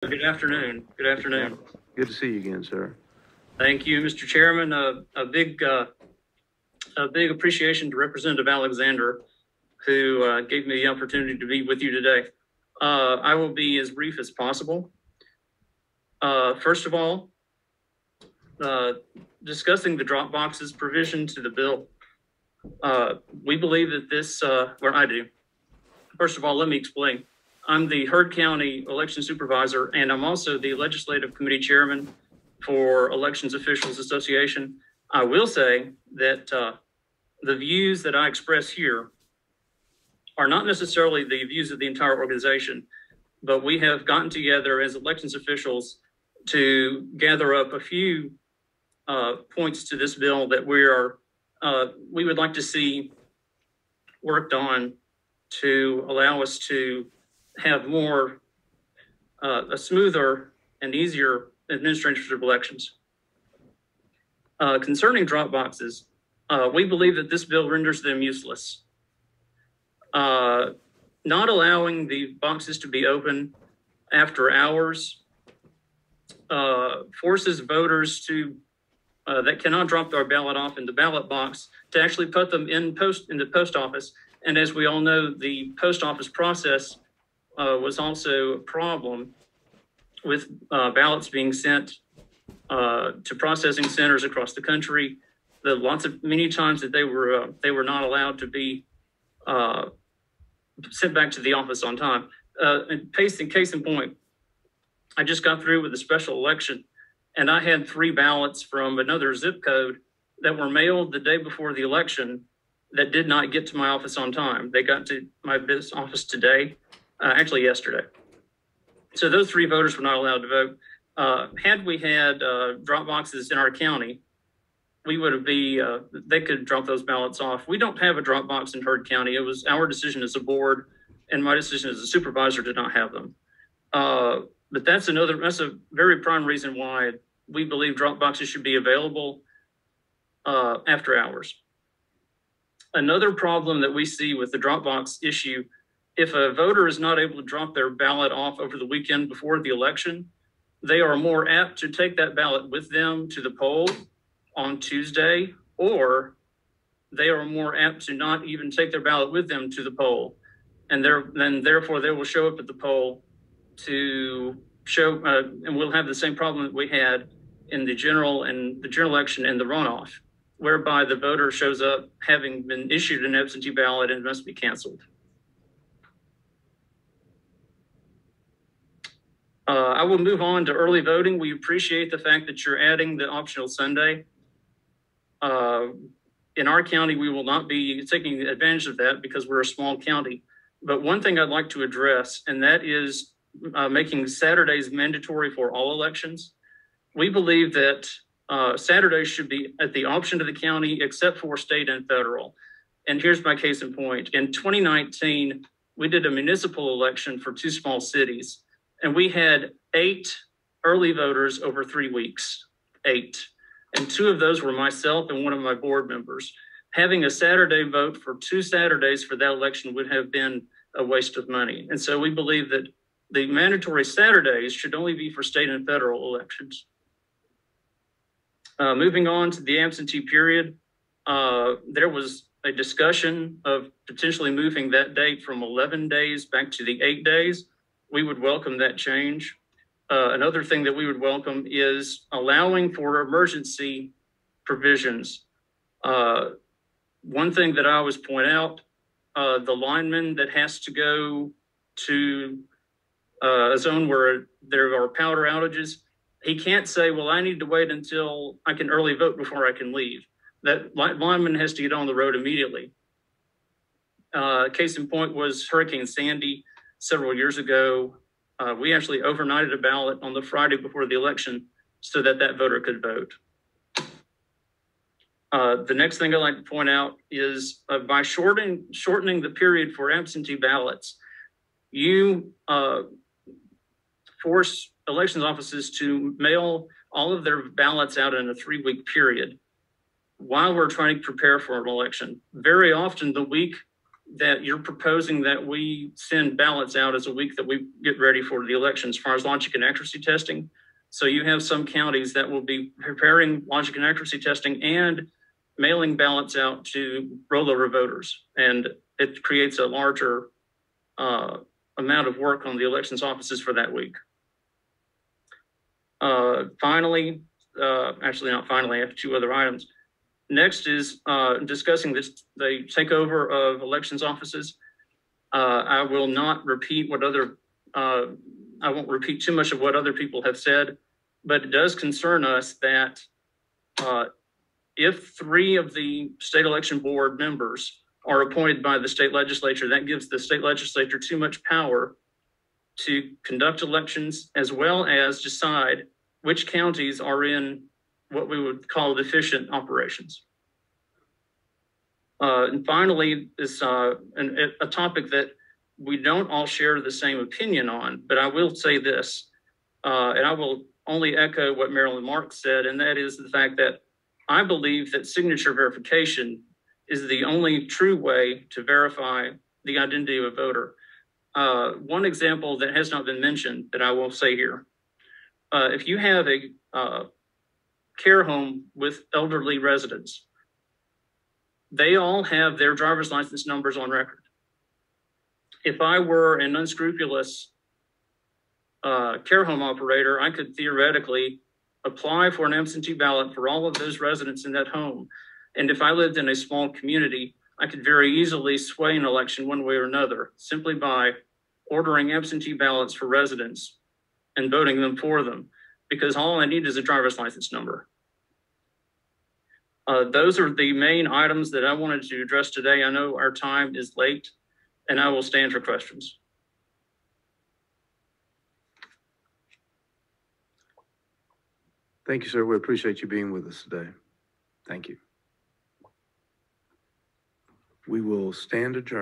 Good afternoon. Good afternoon. Good to see you again, sir. Thank you, Mr. Chairman. A big appreciation to Representative Alexander, who gave me the opportunity to be with you today. I will be as brief as possible. First of all, discussing the drop boxes provision to the bill. We believe that this, or I do. First of all, let me explain. I'm the Heard County Election Supervisor, and I'm also the Legislative Committee Chairman for Elections Officials Association. I will say that the views that I express here are not necessarily the views of the entire organization, but we have gotten together as elections officials to gather up a few points to this bill that we would like to see worked on to allow us to have more a smoother and easier administration of elections. Concerning drop boxes, we believe that this bill renders them useless. Not allowing the boxes to be open after hours forces voters to that cannot drop their ballot off in the ballot box to actually put them in the post office. And as we all know, the post office process was also a problem with ballots being sent to processing centers across the country. Many times that they were not allowed to be sent back to the office on time. Case in point, I just got through with a special election, and I had 3 ballots from another zip code that were mailed the day before the election that did not get to my office on time. They got to my business office today, actually yesterday. So those 3 voters were not allowed to vote. Had we had drop boxes in our county, we would they could drop those ballots off. We don't have a drop box in Heard County. It was our decision as a board and my decision as a supervisor to not have them. But that's a very prime reason why we believe drop boxes should be available after hours. Another problem that we see with the drop box issue, if a voter is not able to drop their ballot off over the weekend before the election, they are more apt to take that ballot with them to the poll on Tuesday, or they are more apt to not even take their ballot with them to the poll. And therefore they will show up at the poll to show, and we'll have the same problem that we had in the general election and the runoff, whereby the voter shows up having been issued an absentee ballot and must be canceled. I will move on to early voting. We appreciate the fact that you're adding the optional Sunday. In our county, we will not be taking advantage of that because we're a small county. But one thing I'd like to address, and that is making Saturdays mandatory for all elections. We believe that Saturdays should be at the option of the county, except for state and federal. And here's my case in point. In 2019, we did a municipal election for 2 small cities, and we had 8 early voters over 3 weeks, 8. And 2 of those were myself and one of my board members. Having a Saturday vote for 2 Saturdays for that election would have been a waste of money. And so we believe that the mandatory Saturdays should only be for state and federal elections. Moving on to the absentee period, there was a discussion of potentially moving that date from 11 days back to the 8 days. We would welcome that change. Another thing that we would welcome is allowing for emergency provisions. One thing that I always point out, the lineman that has to go to a zone where there are power outages, he can't say, well, I need to wait until I can early vote before I can leave. That lineman has to get on the road immediately. Case in point was Hurricane Sandy several years ago. We actually overnighted a ballot on the Friday before the election so that voter could vote. The next thing I'd like to point out is by shortening the period for absentee ballots, you force elections offices to mail all of their ballots out in a 3-week period while we're trying to prepare for an election. Very often the week that you're proposing that we send ballots out as a week that we get ready for the election as far as logic and accuracy testing. So you have some counties that will be preparing logic and accuracy testing and mailing ballots out to rollover voters. And it creates a larger amount of work on the elections offices for that week. Finally, actually not finally, I have two other items. Next is discussing the takeover of elections offices. I will not repeat what other, I won't repeat too much of what other people have said, but it does concern us that if 3 of the state election board members are appointed by the state legislature, that gives the state legislature too much power to conduct elections as well as decide which counties are in what we would call deficient operations. And finally, is a topic that we don't all share the same opinion on, but I will say this, and I will only echo what Marilyn Marks said, and that is the fact that I believe that signature verification is the only true way to verify the identity of a voter. One example that has not been mentioned that I will say here, if you have a care home with elderly residents, they all have their driver's license numbers on record. If I were an unscrupulous care home operator, I could theoretically apply for an absentee ballot for all of those residents in that home. And if I lived in a small community, I could very easily sway an election one way or another simply by ordering absentee ballots for residents and voting them for them, because all I need is a driver's license number. Those are the main items that I wanted to address today. I know our time is late, and I will stand for questions. Thank you, sir. We appreciate you being with us today. Thank you. We will stand adjourned.